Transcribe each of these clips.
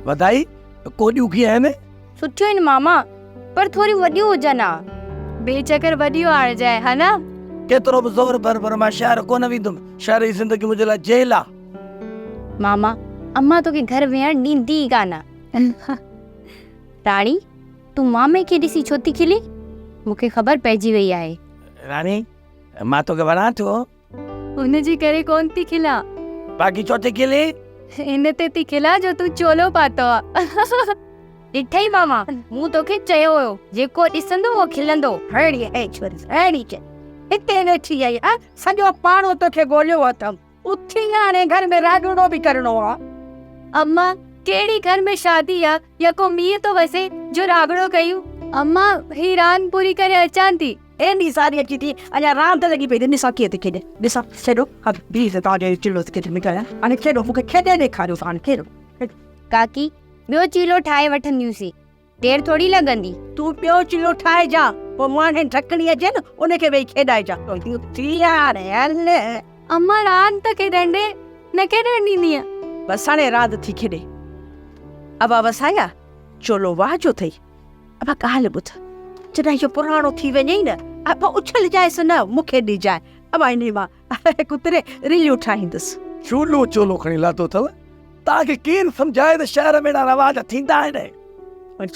वधाई कोडियूं कीअं आहिनि? सुठियूं आहिनि मामा, पर थोड़ी वॾियूं हुजनि हा। बेचकर वॾियूं आणजाए, है ना? केतिरो बि ज़ोर भर पर मां शहर कोन वेंदुमि। शहर जी ज़िंदगी मुंहिंजे लाइ जेल आहे। मामा, अम्मा तोखे घर वेहण ॾींदी ई कान। राणी, तूं मामे खे ॾिसी छो थी खिली? मूंखे ख़बर पइजी वई आहे। राणी, मां तोखे वणां थो। हुनजी करे कोन थी खिला, बाक़ी छो थी खिली? इन ते थी खिला जो तूं चोलो पातो आहे। ॾिठई मामा, मूं तोखे चयो हुयो जेको ॾिसंदो उहो खिलंदो। अहिड़ी ऐश्वर्या, अहिड़ी चे हिते वेठी आई आ, सॼो पाणो तोखे ॻोल्हियो अथमि। उथी हाणे घर में राॻड़ो बि करणो आहे। अम्मा, कहिड़ी घर में शादी आहे या को मींहुं तो वसे जो राॻड़ो कयूं? अम्मा, ही रांदि पूरी करे अचां थी। एॾी सारी अची थी, अञा रांदि लॻी पई। ॾिसां कीअं थी खेॾे, ॾिसां छॾो। हा बीह त तव्हांजो चिलो थी खेॾे निकिरां। हाणे खेॾो, मूंखे खेॾे ॾेखारियो। हाणे खेॾो। काकी, ॿियो चीलो ठाहे वठंदियूंसीं, देरि थोड़ी लॻंदी। तूं ॿियो चिलो ठाहे जा, पोइ मूं हाणे ढकणी अचे न, उनखे वेही खेॾाइजा। थी हाणे हल। अम्मा, रांदि त खेॾण ॾे, न खेॾण ॾींदीअ। बसि हाणे रांदि थी खेॾे। अबा वसाया, चोलो वाह जो अथई। अबा ॻाल्हि ॿुध, जॾहिं इहो पुराणो थी वञे न, अब उछल जाएसि न, मूंखे ॾिजाए। अबा इन मां कुतरे रिलियूं ठाहींदुसि। चूलो चोलो खणी लाथो अथव। तव्हांखे केरु सम्झाए त शहर में एॾा रवाज थींदा आहिनि? हल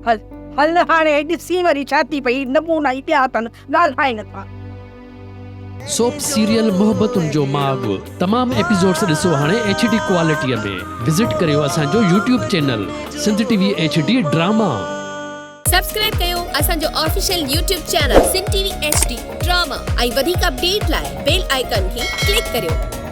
हल हल, हाणे ॾिसी वरी छा थी पई। नमूना ई ॿिया अथनि, ॻाल्हाए नथा। सोप सीरियल मोहब्बतुनि जो माॻ तमाम एपिसोड्स ॾिसो हाणे HD क्वालिटीअ में। विज़िट करियो असांजो YouTube channel Sindh TV HD drama. Subscribe कयो असांजो official YouTube channel Sindh TV HD drama ऐं वधीक अपडेट लाइ बेल आइकन खे क्लिक करियो।